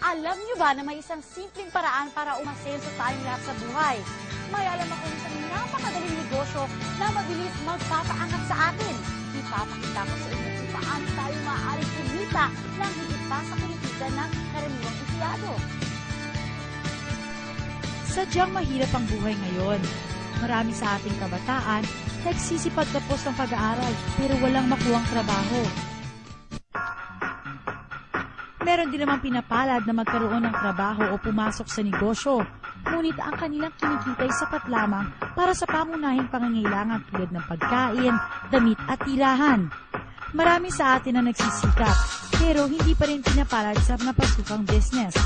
Alam niyo ba na may isang simpleng paraan para umasenso tayong lahat sa buhay? May alam ako isang napakadaling negosyo na mabilis magpapaangat sa atin. Ipapakita ko sa inyo kung paano tayo maaaring kumita ng higit pa sa kinikita ng karaniwang empleyado. Sadyang mahirap ang buhay ngayon. Marami sa ating kabataan nagsisipag tapos ng pag-aaral pero walang makuhang trabaho. Meron din namang pinapalad na magkaroon ng trabaho o pumasok sa negosyo, ngunit ang kanilang kinikita ay sapat lamang para sa pamunahing pangangailangan tulad ng pagkain, damit at tirahan. Marami sa atin ang nagsisikap, pero hindi pa rin pinapalad sa napasukang business.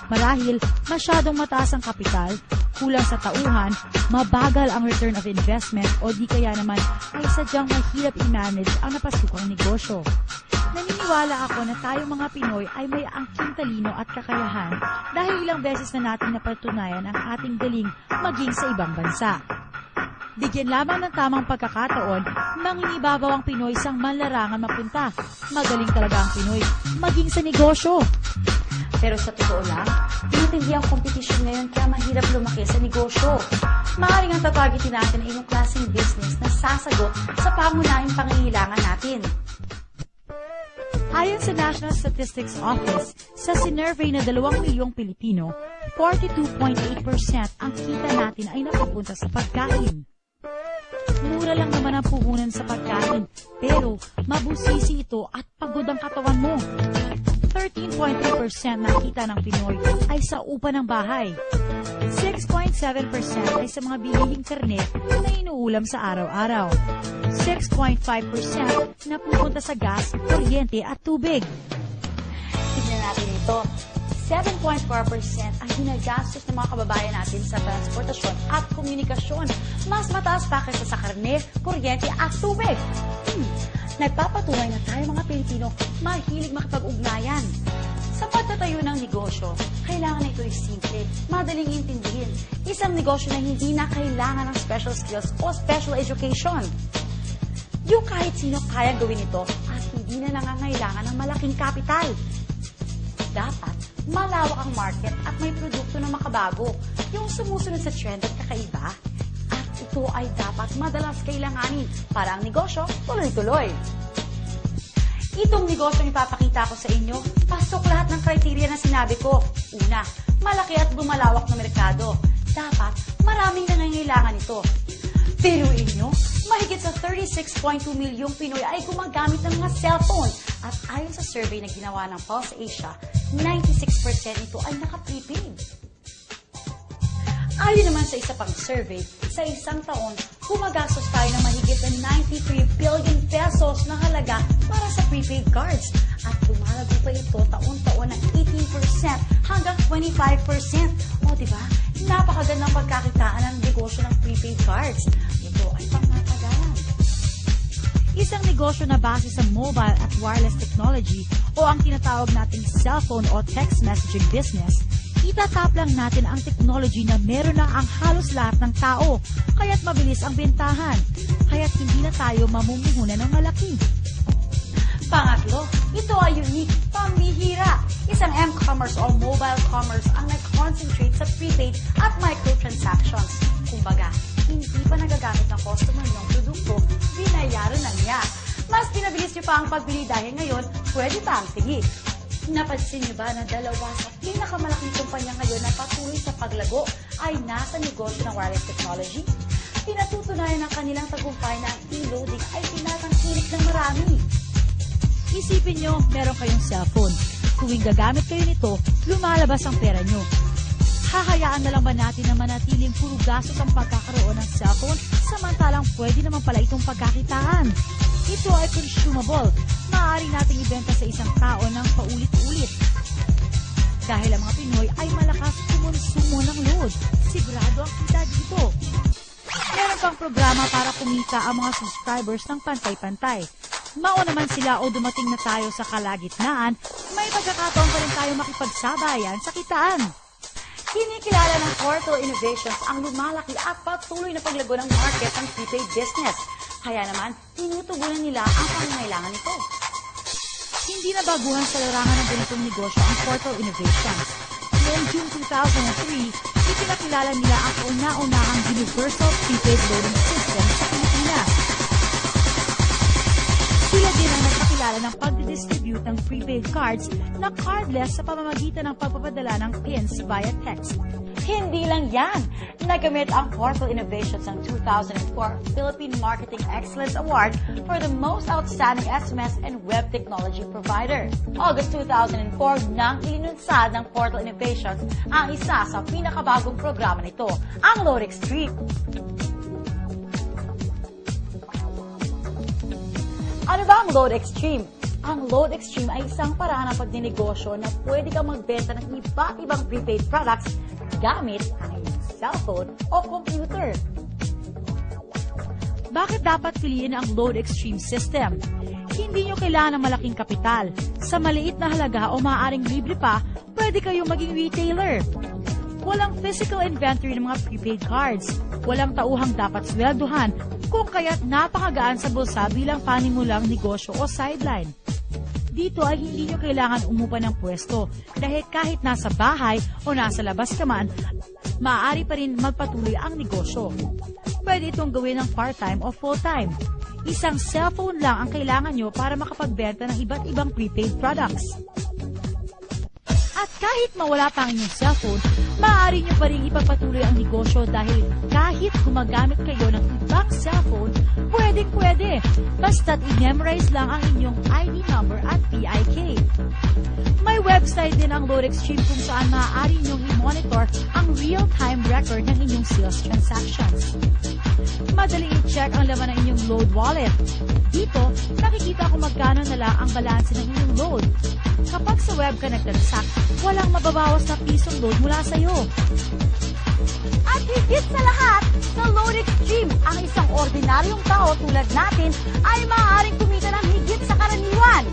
Marahil masyadong mataas ang kapital, kulang sa tauhan, mabagal ang return of investment o di kaya naman ay sadyang mahirap i-manage ang napasukang negosyo. Naniniwala ako na tayong mga Pinoy ay may angking talino at kakayahan dahil ilang beses na natin napatunayan ang ating galing maging sa ibang bansa. Bigyan lamang ng tamang pagkakataon, manginibabaw ang Pinoy sang manlarangan mapunta. Magaling talaga ang Pinoy maging sa negosyo. Pero sa totoo lang, tinatindi ang kompetisyon ngayon kaya mahirap lumaki sa negosyo. Maaaring ang tatagitin natin ay yung klaseng business na sasagot sa pangunahing pangangailangan natin. Ayon sa National Statistics Office, sa sinurvey na 2 milyong Pilipino, 42.8% ang kita natin ay napupunta sa pagkain. Mura lang naman ang puhunan sa pagkain, pero mabusisi ito at pagod ang katawan mo. 13.3% ng kita ng Pinoy ay sa upa ng bahay. 6.7% ay sa mga bilihing karne na inuulam sa araw-araw. 6.5% na pupunta sa gas, kuryente at tubig. Tignan natin ito. 7.4% ang ginagastos ng mga kababayan natin sa transportasyon at komunikasyon. Mas mataas pa kaysa sa karne, kuryente at tubig. Nagpapatunay na tayo mga Pilipino mahilig makipag-ugnayan. Sa pagtatayo ng negosyo, kailangan na ito ay simple, madaling intindihin. Isang negosyo na hindi na kailangan ng special skills o special education. Yung kahit sino kayang gawin ito at hindi na nangangailangan ng malaking kapital. Dapat malawak ang market at may produkto na makabago, yung sumusunod sa trend at kakaiba. At ito ay dapat madalas kailanganin para ang negosyo tuloy-tuloy. Itong negosyo ipapakita ko sa inyo, pasok lahat ng criteria na sinabi ko. Una, malaki at bumalawak na merkado. Dapat maraming nangangailangan ito. Pero inyo, mahigit sa 36.2 milyong Pinoy ay gumagamit ng mga cellphone. At ayon sa survey na ginawa ng Pulse Asia, 96% ito ay naka-prepaid. Ayon naman sa isa pang survey, sa isang taon, gumagastos tayo ng mahigit na 93 billion pesos na halaga para sa prepaid cards. At lumalago pa ito taon-taon ng 18% hanggang 25%. O diba, napakagandang pagkakitaan ng negosyo ng prepaid cards. Ito ay pangmatagalan. Isang negosyo na base sa mobile at wireless technology o ang tinatawag nating cellphone o text messaging business, itatap lang natin ang technology na meron na ang halos lahat ng tao, kaya't mabilis ang bentahan, kaya't hindi na tayo mamumuhunan ng malaki. Pangatlo, ito ay unique, pambihira. Isang m-commerce o mobile commerce ang nag-concentrate sa prepaid at microtransactions. Kumbaga, hindi pa nagagamit ng customer ng produkto, binayaran na niya. Mas pinabilis niyo pa ang pagbili dahil ngayon, pwede pa ang tingi. Napansin niyo ba na dalawa sa pinakamalaking kumpanya ngayon na patuloy sa paglago ay nasa negosyo ng wireless technology? Pinatutunayan ng kanilang tagumpay na ang e-loading ay tinatangkilik ng marami. Isipin nyo, meron kayong cellphone. Tuwing gagamit kayo nito, lumalabas ang pera nyo. Hahayaan na lang ba natin na manatiling puro gastos ang pagkakaroon ng cellphone samantalang pwede naman pala itong pagkakitaan? Ito ay consumable. Maaari nating ibenta sa isang tao ng paulit-ulit. Dahil ang mga Pinoy ay malakas kumonsumo ng load. Sigurado ang kita dito. Meron pang programa para kumita ang mga subscribers ng pantay-pantay. Mauna man sila o dumating na tayo sa kalagitnaan, may pagkakataon pa rin tayo makipagsabayan sa kitaan. Kinikilala ng Portal Innovations ang lumalaki at patuloy na paglago ng market ng prepaid business. Kaya naman, tinutugunan nila ang pangangailangan nito. Hindi na baguhan sa larangan ng ganitong negosyo ang Portal Innovations. Noong June 2003, ipinakilala nila ang kauna-unahang Universal Prepaid Loading System sa Pilipinas. Sila din ang nagpakilala ng pagdidistribute ng prepaid cards na cardless sa pamamagitan ng pagpapadala ng pins via text. Hindi lang yan. Nagamit ang Portal Innovations ng 2004 Philippine Marketing Excellence Award for the most outstanding SMS and web technology provider. August 2004 nang ilinunsad ng Portal Innovations ang isa sa pinakabagong programa nito, ang Load Extreme. Ano ba ang Load Extreme? Ang Load Extreme ay isang paraan ng pagninegosyo na pwede kang magbenta ng iba't ibang prepaid products gamit ang iyong cellphone o computer. Bakit dapat piliin ang Load Extreme system? Hindi nyo kailangan ng malaking kapital. Sa maliit na halaga o maaaring libre pa, pwede kayong maging retailer. Walang physical inventory ng mga prepaid cards. Walang tauhang dapat swelduhan, kung kaya't napakagaan sa bulsa bilang panimulang negosyo o sideline. Dito ay hindi nyo kailangan umupa ng pwesto dahil kahit nasa bahay o nasa labas ka man, maaari pa rin magpatuloy ang negosyo. Pwede itong gawin ng part-time o full-time. Isang cellphone lang ang kailangan nyo para makapagbenta ng iba't ibang prepaid products. At kahit mawala pa ang inyong cellphone, maaari nyo pa rin ipagpatuloy ang negosyo dahil kahit gumagamit kayo ng ibang cellphone, pwedeng-pwede. Basta't i-memorize lang ang inyong ID number at PIK. May website din ang Load Extreme kung saan maaari nyong i-monitor ang real-time record ng inyong sales transactions. Madaling i-check ang laman ng inyong load wallet. Dito, nakikita kung magkano na lang ang balanse ng inyong load. Kapag sa web ka nagtransact, walang mababawas na pisong load mula sa'yo. At higit sa lahat, sa Load Extreme, ang isang ordinaryong tao tulad natin ay maaaring kumita ng higit sa karaniwan.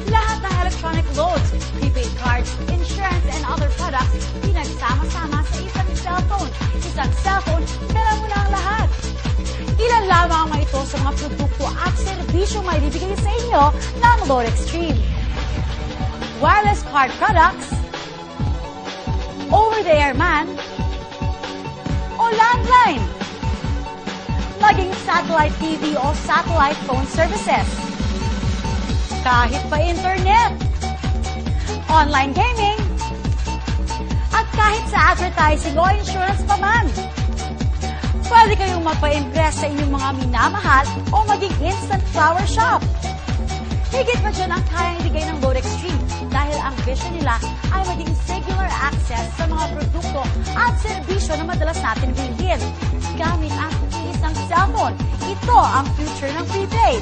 Lahat ng electronic loads, prepaid cards, insurance, and other products, pinagsama-sama sa isang cellphone. Isang cellphone, dala mo na ang lahat. Ilan lamang ang mga ito sa mga produkto at serbisyong may bibigay sa inyo ng Load Extreme. Wireless card products, over-the-air man, o landline, maging satellite TV o satellite phone services, kahit pa internet, online gaming, at kahit sa advertising o insurance pa man. Pwede kayong magpa-impress sa inyong mga minamahal o maging instant flower shop. Higit pa dyan ang kayang ibigay ng Load Extreme dahil ang vision nila ay maging singular access sa mga produkto at serbisyo na madalas natin bilhin gamit ang isang cellphone. Ito ang future ng prepaid.